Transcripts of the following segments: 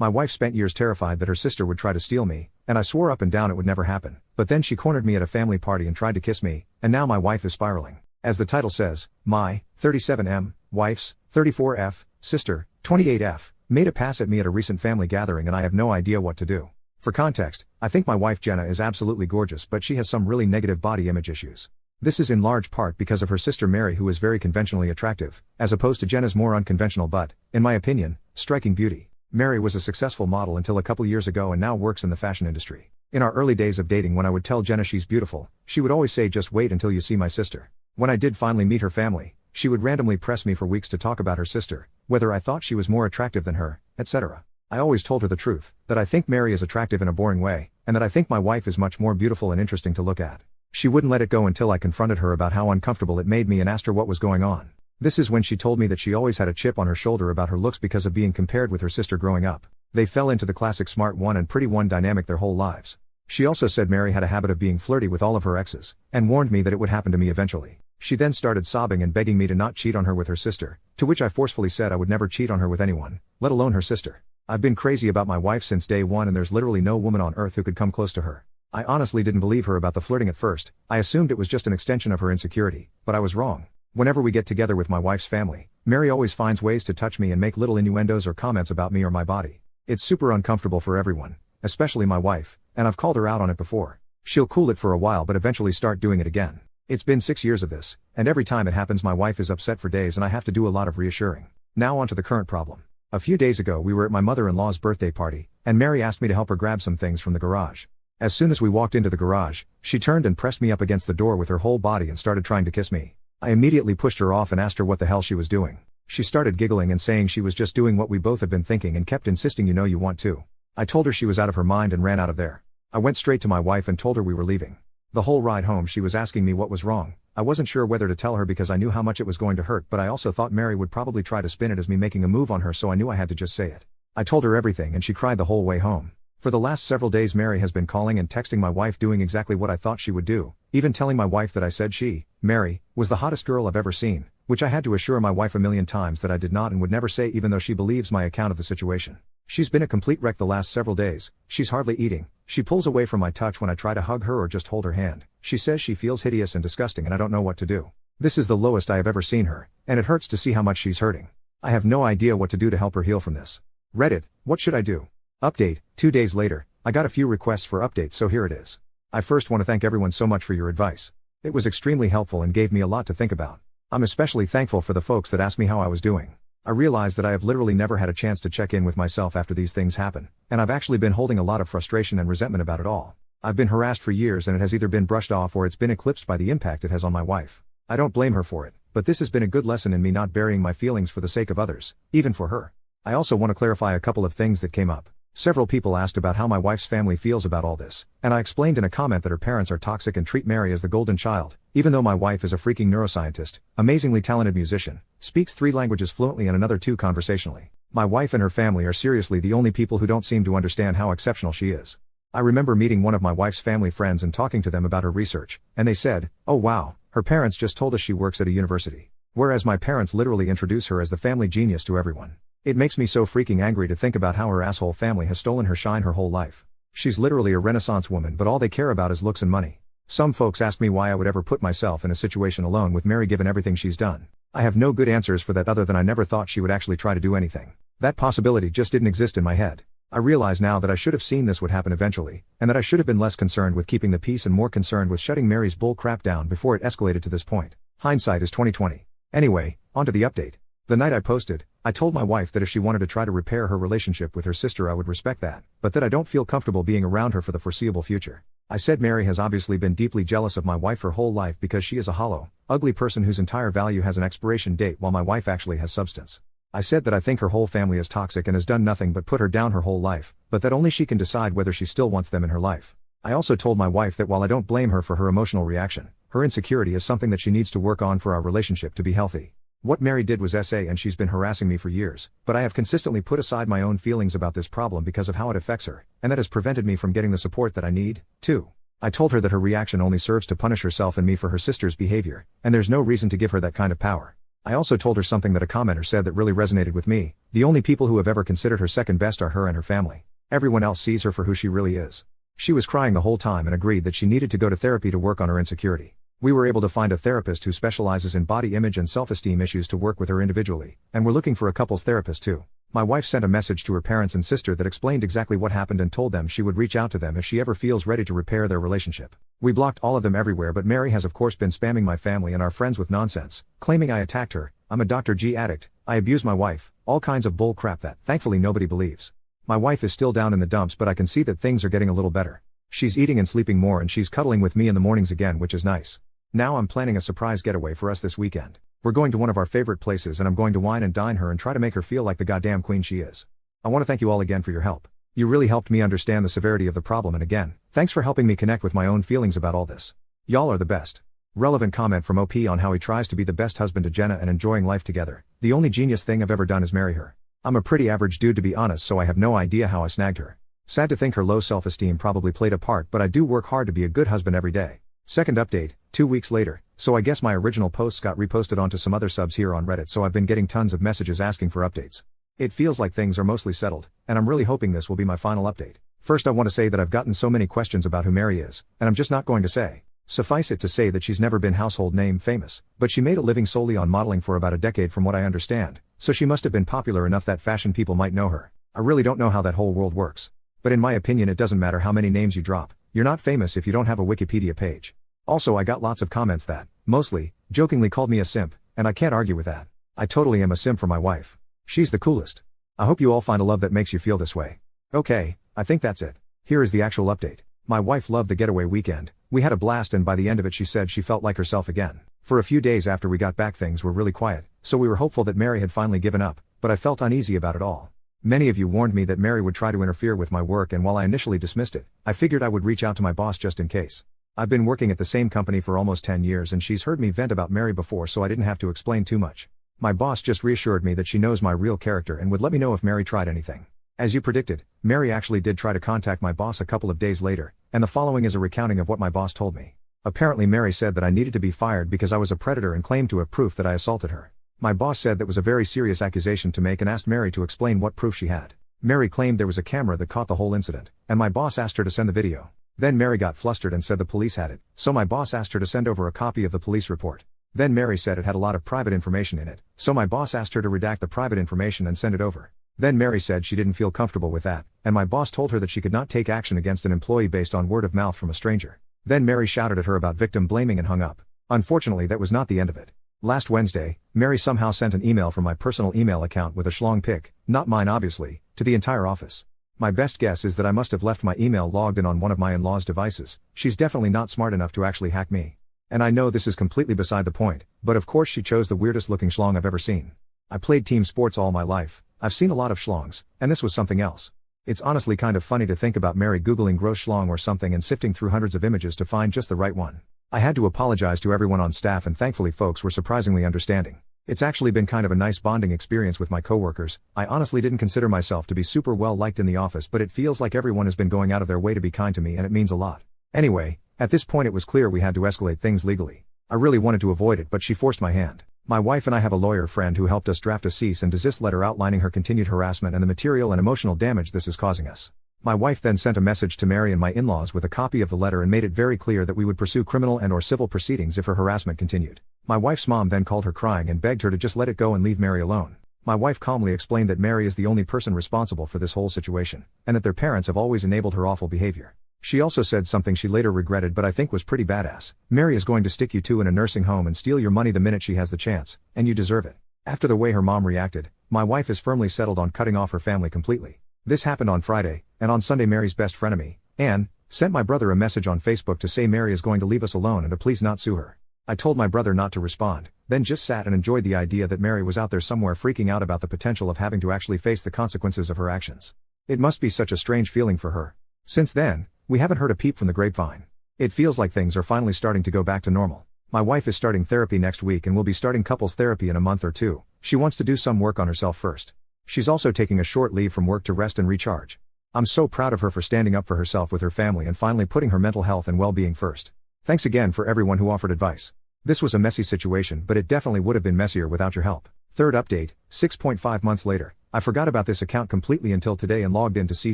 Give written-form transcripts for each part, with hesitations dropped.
My wife spent years terrified that her sister would try to steal me, and I swore up and down it would never happen. But then she cornered me at a family party and tried to kiss me, and now my wife is spiraling. As the title says, my 37M wife's 34F sister, 28F, made a pass at me at a recent family gathering and I have no idea what to do. For context, I think my wife Jenna is absolutely gorgeous, but she has some really negative body image issues. This is in large part because of her sister Mary, who is very conventionally attractive, as opposed to Jenna's more unconventional but, in my opinion, striking beauty. Mary was a successful model until a couple years ago and now works in the fashion industry. In our early days of dating, when I would tell Jenna she's beautiful, she would always say just wait until you see my sister. When I did finally meet her family, she would randomly press me for weeks to talk about her sister, whether I thought she was more attractive than her, etc. I always told her the truth, that I think Mary is attractive in a boring way, and that I think my wife is much more beautiful and interesting to look at. She wouldn't let it go until I confronted her about how uncomfortable it made me and asked her what was going on. This is when she told me that she always had a chip on her shoulder about her looks because of being compared with her sister growing up. They fell into the classic smart one and pretty one dynamic their whole lives. She also said Mary had a habit of being flirty with all of her exes, and warned me that it would happen to me eventually. She then started sobbing and begging me to not cheat on her with her sister, to which I forcefully said I would never cheat on her with anyone, let alone her sister. I've been crazy about my wife since day one and there's literally no woman on earth who could come close to her. I honestly didn't believe her about the flirting at first. I assumed it was just an extension of her insecurity, but I was wrong. Whenever we get together with my wife's family, Mary always finds ways to touch me and make little innuendos or comments about me or my body. It's super uncomfortable for everyone, especially my wife, and I've called her out on it before. She'll cool it for a while but eventually start doing it again. It's been 6 years of this, and every time it happens my wife is upset for days and I have to do a lot of reassuring. Now onto the current problem. A few days ago we were at my mother-in-law's birthday party, and Mary asked me to help her grab some things from the garage. As soon as we walked into the garage, she turned and pressed me up against the door with her whole body and started trying to kiss me. I immediately pushed her off and asked her what the hell she was doing. She started giggling and saying she was just doing what we both had been thinking and kept insisting you know you want to. I told her she was out of her mind and ran out of there. I went straight to my wife and told her we were leaving. The whole ride home she was asking me what was wrong. I wasn't sure whether to tell her because I knew how much it was going to hurt, but I also thought Mary would probably try to spin it as me making a move on her, so I knew I had to just say it. I told her everything and she cried the whole way home. For the last several days Mary has been calling and texting my wife doing exactly what I thought she would do, even telling my wife that I said she, Mary, was the hottest girl I've ever seen, which I had to assure my wife a million times that I did not and would never say, even though she believes my account of the situation. She's been a complete wreck the last several days. She's hardly eating. She pulls away from my touch when I try to hug her or just hold her hand. She says she feels hideous and disgusting and I don't know what to do. This is the lowest I have ever seen her, and it hurts to see how much she's hurting. I have no idea what to do to help her heal from this. Reddit, what should I do? Update, 2 days later, I got a few requests for updates, so here it is. I first want to thank everyone so much for your advice. It was extremely helpful and gave me a lot to think about. I'm especially thankful for the folks that asked me how I was doing. I realized that I have literally never had a chance to check in with myself after these things happen, and I've actually been holding a lot of frustration and resentment about it all. I've been harassed for years and it has either been brushed off or it's been eclipsed by the impact it has on my wife. I don't blame her for it, but this has been a good lesson in me not burying my feelings for the sake of others, even for her. I also want to clarify a couple of things that came up. Several people asked about how my wife's family feels about all this, and I explained in a comment that her parents are toxic and treat Mary as the golden child, even though my wife is a freaking neuroscientist, amazingly talented musician, speaks 3 languages fluently and another 2 conversationally. My wife and her family are seriously the only people who don't seem to understand how exceptional she is. I remember meeting one of my wife's family friends and talking to them about her research, and they said, "Oh wow, her parents just told us she works at a university." Whereas my parents literally introduce her as the family genius to everyone. It makes me so freaking angry to think about how her asshole family has stolen her shine her whole life. She's literally a renaissance woman, but all they care about is looks and money. Some folks ask me why I would ever put myself in a situation alone with Mary given everything she's done. I have no good answers for that other than I never thought she would actually try to do anything. That possibility just didn't exist in my head. I realize now that I should have seen this would happen eventually, and that I should have been less concerned with keeping the peace and more concerned with shutting Mary's bull crap down before it escalated to this point. Hindsight is 20/20. Anyway, onto the update. The night I posted, I told my wife that if she wanted to try to repair her relationship with her sister I would respect that, but that I don't feel comfortable being around her for the foreseeable future. I said Mary has obviously been deeply jealous of my wife her whole life because she is a hollow, ugly person whose entire value has an expiration date while my wife actually has substance. I said that I think her whole family is toxic and has done nothing but put her down her whole life, but that only she can decide whether she still wants them in her life. I also told my wife that while I don't blame her for her emotional reaction, her insecurity is something that she needs to work on for our relationship to be healthy. What Mary did was SA and she's been harassing me for years, but I have consistently put aside my own feelings about this problem because of how it affects her, and that has prevented me from getting the support that I need. 2. I told her that her reaction only serves to punish herself and me for her sister's behavior, and there's no reason to give her that kind of power. I also told her something that a commenter said that really resonated with me: the only people who have ever considered her second best are her and her family. Everyone else sees her for who she really is. She was crying the whole time and agreed that she needed to go to therapy to work on her insecurity. We were able to find a therapist who specializes in body image and self-esteem issues to work with her individually, and we're looking for a couples therapist too. My wife sent a message to her parents and sister that explained exactly what happened and told them she would reach out to them if she ever feels ready to repair their relationship. We blocked all of them everywhere, but Mary has of course been spamming my family and our friends with nonsense, claiming I attacked her, I'm a Dr. G addict, I abuse my wife, all kinds of bull crap that, thankfully, nobody believes. My wife is still down in the dumps, but I can see that things are getting a little better. She's eating and sleeping more and she's cuddling with me in the mornings again, which is nice. Now I'm planning a surprise getaway for us this weekend. We're going to one of our favorite places and I'm going to wine and dine her and try to make her feel like the goddamn queen she is. I want to thank you all again for your help. You really helped me understand the severity of the problem, and again, thanks for helping me connect with my own feelings about all this. Y'all are the best. Relevant comment from OP on how he tries to be the best husband to Jenna and enjoying life together. The only genius thing I've ever done is marry her. I'm a pretty average dude to be honest, so I have no idea how I snagged her. Sad to think her low self-esteem probably played a part, but I do work hard to be a good husband every day. Second update, 2 weeks later, so I guess my original posts got reposted onto some other subs here on Reddit, so I've been getting tons of messages asking for updates. It feels like things are mostly settled, and I'm really hoping this will be my final update. First, I want to say that I've gotten so many questions about who Mary is, and I'm just not going to say. Suffice it to say that she's never been household name famous, but she made a living solely on modeling for about a decade from what I understand, so she must have been popular enough that fashion people might know her. I really don't know how that whole world works. But in my opinion, it doesn't matter how many names you drop, you're not famous if you don't have a Wikipedia page. Also, I got lots of comments that, mostly, jokingly called me a simp, and I can't argue with that. I totally am a simp for my wife. She's the coolest. I hope you all find a love that makes you feel this way. Okay, I think that's it. Here is the actual update. My wife loved the getaway weekend. We had a blast, and by the end of it she said she felt like herself again. For a few days after we got back things were really quiet, so we were hopeful that Mary had finally given up, but I felt uneasy about it all. Many of you warned me that Mary would try to interfere with my work, and while I initially dismissed it, I figured I would reach out to my boss just in case. I've been working at the same company for almost 10 years and she's heard me vent about Mary before, so I didn't have to explain too much. My boss just reassured me that she knows my real character and would let me know if Mary tried anything. As you predicted, Mary actually did try to contact my boss a couple of days later, and the following is a recounting of what my boss told me. Apparently Mary said that I needed to be fired because I was a predator and claimed to have proof that I assaulted her. My boss said that was a very serious accusation to make and asked Mary to explain what proof she had. Mary claimed there was a camera that caught the whole incident, and my boss asked her to send the video. Then Mary got flustered and said the police had it, so my boss asked her to send over a copy of the police report. Then Mary said it had a lot of private information in it, so my boss asked her to redact the private information and send it over. Then Mary said she didn't feel comfortable with that, and my boss told her that she could not take action against an employee based on word of mouth from a stranger. Then Mary shouted at her about victim blaming and hung up. Unfortunately, that was not the end of it. Last Wednesday, Mary somehow sent an email from my personal email account with a schlong pic, not mine obviously, to the entire office. My best guess is that I must have left my email logged in on one of my in-laws' devices. She's definitely not smart enough to actually hack me. And I know this is completely beside the point, but of course she chose the weirdest looking schlong I've ever seen. I played team sports all my life, I've seen a lot of schlongs, and this was something else. It's honestly kind of funny to think about Mary googling gross schlong or something and sifting through hundreds of images to find just the right one. I had to apologize to everyone on staff, and thankfully folks were surprisingly understanding. It's actually been kind of a nice bonding experience with my coworkers. I honestly didn't consider myself to be super well liked in the office, but it feels like everyone has been going out of their way to be kind to me, and it means a lot. Anyway, at this point it was clear we had to escalate things legally. I really wanted to avoid it, but she forced my hand. My wife and I have a lawyer friend who helped us draft a cease and desist letter outlining her continued harassment and the material and emotional damage this is causing us. My wife then sent a message to Mary and my in-laws with a copy of the letter and made it very clear that we would pursue criminal and/or civil proceedings if her harassment continued. My wife's mom then called her crying and begged her to just let it go and leave Mary alone. My wife calmly explained that Mary is the only person responsible for this whole situation, and that their parents have always enabled her awful behavior. She also said something she later regretted but I think was pretty badass. Mary is going to stick you two in a nursing home and steal your money the minute she has the chance, and you deserve it. After the way her mom reacted, my wife is firmly settled on cutting off her family completely. This happened on Friday, and on Sunday Mary's best frenemy, Anne, sent my brother a message on Facebook to say Mary is going to leave us alone and to please not sue her. I told my brother not to respond, then just sat and enjoyed the idea that Mary was out there somewhere freaking out about the potential of having to actually face the consequences of her actions. It must be such a strange feeling for her. Since then, we haven't heard a peep from the grapevine. It feels like things are finally starting to go back to normal. My wife is starting therapy next week and will be starting couples therapy in a month or two. She wants to do some work on herself first. She's also taking a short leave from work to rest and recharge. I'm so proud of her for standing up for herself with her family and finally putting her mental health and well-being first. Thanks again for everyone who offered advice. This was a messy situation, but it definitely would have been messier without your help. Third update, 6.5 months later. I forgot about this account completely until today and logged in to see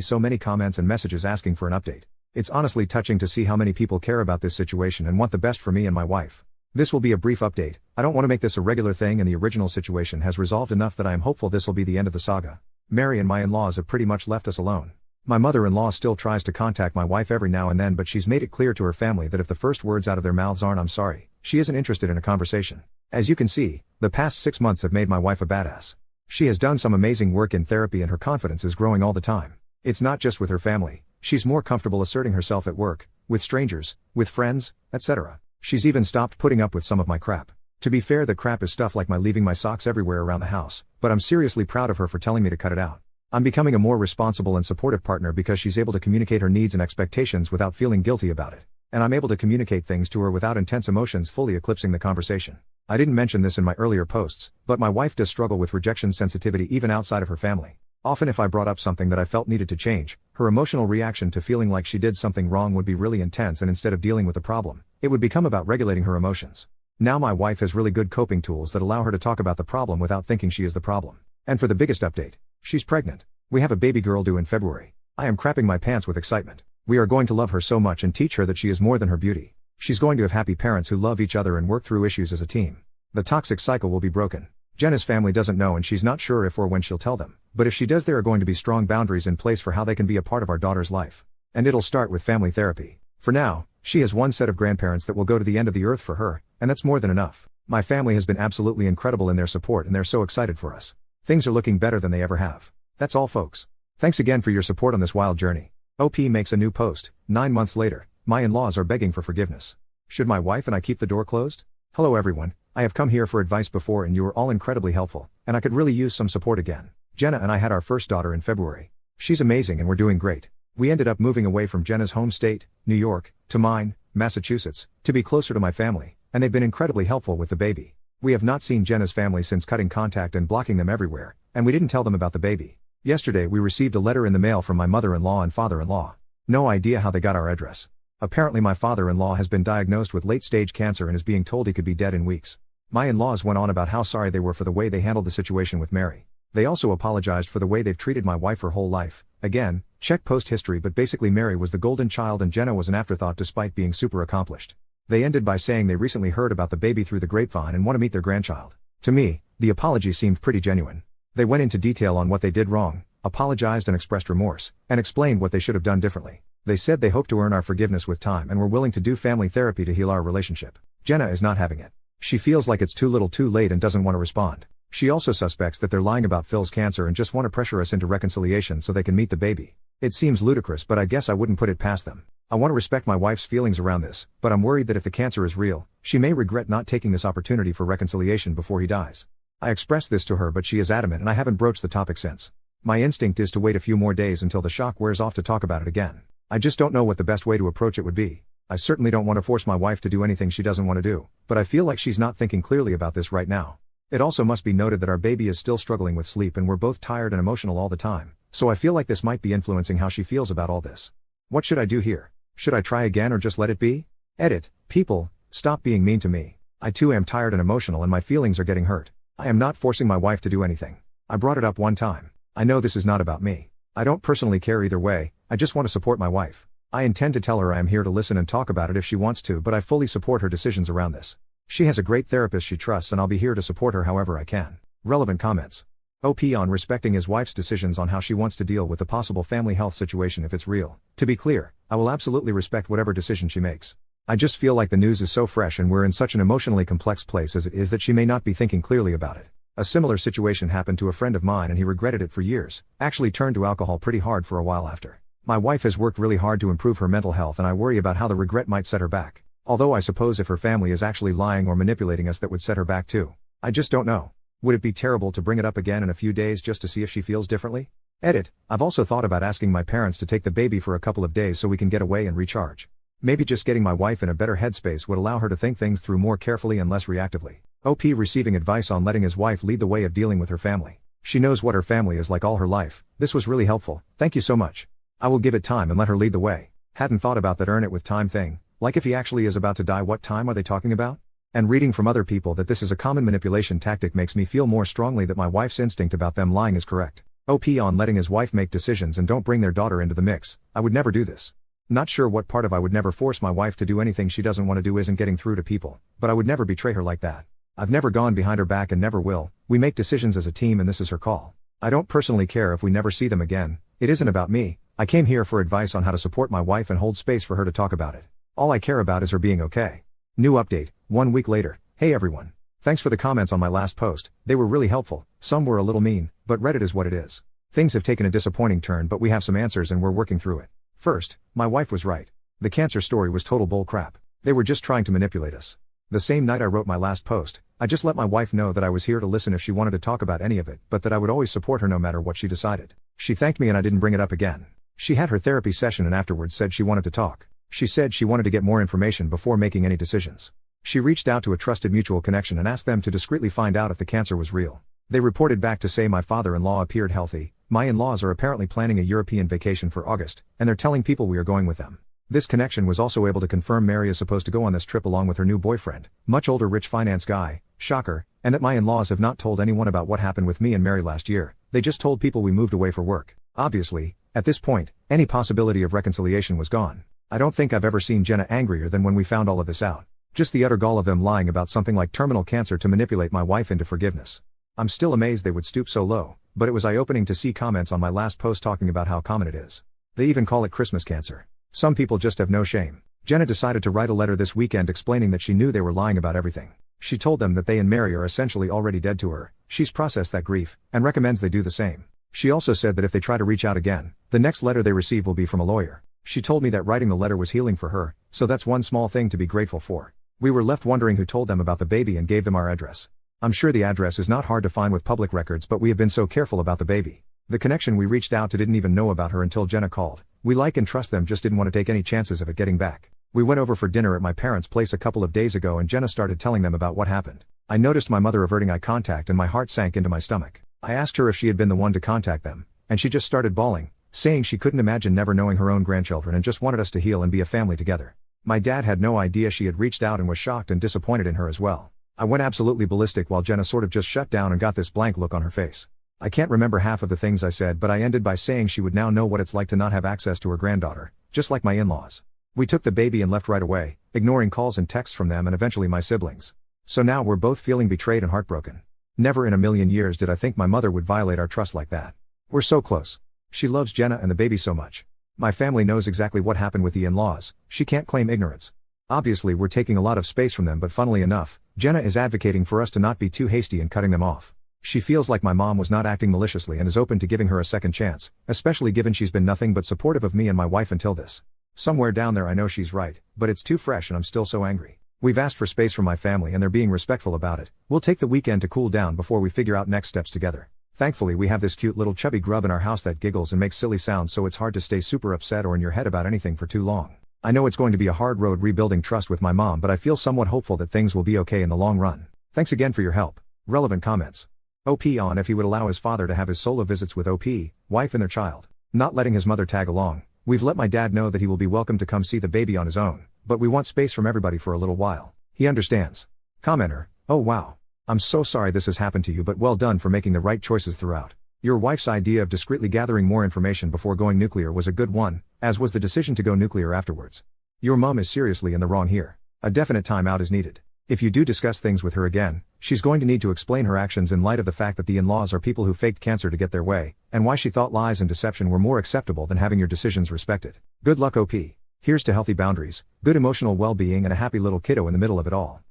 so many comments and messages asking for an update. It's honestly touching to see how many people care about this situation and want the best for me and my wife. This will be a brief update. I don't want to make this a regular thing, and the original situation has resolved enough that I am hopeful this will be the end of the saga. Mary and my in-laws have pretty much left us alone. My mother-in-law still tries to contact my wife every now and then, but she's made it clear to her family that if the first words out of their mouths aren't "I'm sorry," she isn't interested in a conversation. As you can see, the past 6 months have made my wife a badass. She has done some amazing work in therapy and her confidence is growing all the time. It's not just with her family, she's more comfortable asserting herself at work, with strangers, with friends, etc. She's even stopped putting up with some of my crap. To be fair, the crap is stuff like my leaving my socks everywhere around the house, but I'm seriously proud of her for telling me to cut it out. I'm becoming a more responsible and supportive partner because she's able to communicate her needs and expectations without feeling guilty about it. And I'm able to communicate things to her without intense emotions fully eclipsing the conversation. I didn't mention this in my earlier posts, but my wife does struggle with rejection sensitivity even outside of her family. Often if I brought up something that I felt needed to change, her emotional reaction to feeling like she did something wrong would be really intense, and instead of dealing with the problem, it would become about regulating her emotions. Now my wife has really good coping tools that allow her to talk about the problem without thinking she is the problem. And for the biggest update, she's pregnant. We have a baby girl due in February. I am crapping my pants with excitement. We are going to love her so much and teach her that she is more than her beauty. She's going to have happy parents who love each other and work through issues as a team. The toxic cycle will be broken. Jenna's family doesn't know and she's not sure if or when she'll tell them, but if she does, there are going to be strong boundaries in place for how they can be a part of our daughter's life. And it'll start with family therapy. For now, she has one set of grandparents that will go to the end of the earth for her, and that's more than enough. My family has been absolutely incredible in their support and they're so excited for us. Things are looking better than they ever have. That's all, folks. Thanks again for your support on this wild journey. OP makes a new post. 9 months later, my in-laws are begging for forgiveness. Should my wife and I keep the door closed? Hello everyone, I have come here for advice before and you were all incredibly helpful, and I could really use some support again. Jenna and I had our first daughter in February. She's amazing and we're doing great. We ended up moving away from Jenna's home state, New York, to mine, Massachusetts, to be closer to my family, and they've been incredibly helpful with the baby. We have not seen Jenna's family since cutting contact and blocking them everywhere, and we didn't tell them about the baby. Yesterday we received a letter in the mail from my mother-in-law and father-in-law. No idea how they got our address. Apparently my father-in-law has been diagnosed with late-stage cancer and is being told he could be dead in weeks. My in-laws went on about how sorry they were for the way they handled the situation with Mary. They also apologized for the way they've treated my wife her whole life. Again, check post history, but basically Mary was the golden child and Jenna was an afterthought despite being super accomplished. They ended by saying they recently heard about the baby through the grapevine and want to meet their grandchild. To me, the apology seemed pretty genuine. They went into detail on what they did wrong, apologized and expressed remorse, and explained what they should have done differently. They said they hope to earn our forgiveness with time and were willing to do family therapy to heal our relationship. Jenna is not having it. She feels like it's too little too late and doesn't want to respond. She also suspects that they're lying about Phil's cancer and just want to pressure us into reconciliation so they can meet the baby. It seems ludicrous, but I guess I wouldn't put it past them. I want to respect my wife's feelings around this, but I'm worried that if the cancer is real, she may regret not taking this opportunity for reconciliation before he dies. I expressed this to her, but she is adamant and I haven't broached the topic since. My instinct is to wait a few more days until the shock wears off to talk about it again. I just don't know what the best way to approach it would be. I certainly don't want to force my wife to do anything she doesn't want to do, but I feel like she's not thinking clearly about this right now. It also must be noted that our baby is still struggling with sleep and we're both tired and emotional all the time, so I feel like this might be influencing how she feels about all this. What should I do here? Should I try again or just let it be? Edit. People, stop being mean to me. I too am tired and emotional and my feelings are getting hurt. I am not forcing my wife to do anything. I brought it up one time. I know this is not about me. I don't personally care either way, I just want to support my wife. I intend to tell her I am here to listen and talk about it if she wants to, but I fully support her decisions around this. She has a great therapist she trusts and I'll be here to support her however I can. Relevant comments. OP on respecting his wife's decisions on how she wants to deal with the possible family health situation if it's real. To be clear, I will absolutely respect whatever decision she makes. I just feel like the news is so fresh and we're in such an emotionally complex place as it is that she may not be thinking clearly about it. A similar situation happened to a friend of mine and he regretted it for years, actually turned to alcohol pretty hard for a while after. My wife has worked really hard to improve her mental health and I worry about how the regret might set her back. Although I suppose if her family is actually lying or manipulating us that would set her back too. I just don't know. Would it be terrible to bring it up again in a few days just to see if she feels differently? Edit. I've also thought about asking my parents to take the baby for a couple of days so we can get away and recharge. Maybe just getting my wife in a better headspace would allow her to think things through more carefully and less reactively. OP receiving advice on letting his wife lead the way of dealing with her family. She knows what her family is like all her life. This was really helpful. Thank you so much. I will give it time and let her lead the way. Hadn't thought about that earn it with time thing. Like if he actually is about to die, what time are they talking about? And reading from other people that this is a common manipulation tactic makes me feel more strongly that my wife's instinct about them lying is correct. OP on letting his wife make decisions and don't bring their daughter into the mix. I would never do this. Not sure what part of I would never force my wife to do anything she doesn't want to do isn't getting through to people, but I would never betray her like that. I've never gone behind her back and never will. We make decisions as a team and this is her call. I don't personally care if we never see them again. It isn't about me. I came here for advice on how to support my wife and hold space for her to talk about it. All I care about is her being okay. New update, 1 week later. Hey everyone. Thanks for the comments on my last post, they were really helpful. Some were a little mean, but Reddit is what it is. Things have taken a disappointing turn but we have some answers and we're working through it. First, my wife was right. The cancer story was total bull crap. They were just trying to manipulate us. The same night I wrote my last post, I just let my wife know that I was here to listen if she wanted to talk about any of it, but that I would always support her no matter what she decided. She thanked me and I didn't bring it up again. She had her therapy session and afterwards said she wanted to talk. She said she wanted to get more information before making any decisions. She reached out to a trusted mutual connection and asked them to discreetly find out if the cancer was real. They reported back to say my father-in-law appeared healthy. My in-laws are apparently planning a European vacation for August, and they're telling people we are going with them. This connection was also able to confirm Mary is supposed to go on this trip along with her new boyfriend, much older rich finance guy, shocker, and that my in-laws have not told anyone about what happened with me and Mary last year. They just told people we moved away for work. Obviously, at this point, any possibility of reconciliation was gone. I don't think I've ever seen Jenna angrier than when we found all of this out. Just the utter gall of them lying about something like terminal cancer to manipulate my wife into forgiveness. I'm still amazed they would stoop so low, but it was eye-opening to see comments on my last post talking about how common it is. They even call it Christmas cancer. Some people just have no shame. Jenna decided to write a letter this weekend explaining that she knew they were lying about everything. She told them that they and Mary are essentially already dead to her. She's processed that grief, and recommends they do the same. She also said that if they try to reach out again, the next letter they receive will be from a lawyer. She told me that writing the letter was healing for her, so that's one small thing to be grateful for. We were left wondering who told them about the baby and gave them our address. I'm sure the address is not hard to find with public records, but we have been so careful about the baby. The connection we reached out to didn't even know about her until Jenna called. We like and trust them, just didn't want to take any chances of it getting back. We went over for dinner at my parents' place a couple of days ago and Jenna started telling them about what happened. I noticed my mother averting eye contact and my heart sank into my stomach. I asked her if she had been the one to contact them, and she just started bawling, saying she couldn't imagine never knowing her own grandchildren and just wanted us to heal and be a family together. My dad had no idea she had reached out and was shocked and disappointed in her as well. I went absolutely ballistic while Jenna sort of just shut down and got this blank look on her face. I can't remember half of the things I said, but I ended by saying she would now know what it's like to not have access to her granddaughter, just like my in-laws. We took the baby and left right away, ignoring calls and texts from them and eventually my siblings. So now we're both feeling betrayed and heartbroken. Never in a million years did I think my mother would violate our trust like that. We're so close. She loves Jenna and the baby so much. My family knows exactly what happened with the in-laws. She can't claim ignorance. Obviously we're taking a lot of space from them, but funnily enough, Jenna is advocating for us to not be too hasty in cutting them off. She feels like my mom was not acting maliciously and is open to giving her a second chance, especially given she's been nothing but supportive of me and my wife until this. Somewhere down there I know she's right, but it's too fresh and I'm still so angry. We've asked for space from my family and they're being respectful about it. We'll take the weekend to cool down before we figure out next steps together. Thankfully we have this cute little chubby grub in our house that giggles and makes silly sounds, so it's hard to stay super upset or in your head about anything for too long. I know it's going to be a hard road rebuilding trust with my mom, but I feel somewhat hopeful that things will be okay in the long run. Thanks again for your help. Relevant comments. OP on if he would allow his father to have his solo visits with OP, wife and their child. Not letting his mother tag along. We've let my dad know that he will be welcome to come see the baby on his own, but we want space from everybody for a little while. He understands. Commenter. Oh wow. I'm so sorry this has happened to you, but well done for making the right choices throughout. Your wife's idea of discreetly gathering more information before going nuclear was a good one, as was the decision to go nuclear afterwards. Your mom is seriously in the wrong here. A definite time out is needed. If you do discuss things with her again, she's going to need to explain her actions in light of the fact that the in-laws are people who faked cancer to get their way, and why she thought lies and deception were more acceptable than having your decisions respected. Good luck OP. Here's to healthy boundaries, good emotional well-being and a happy little kiddo in the middle of it all.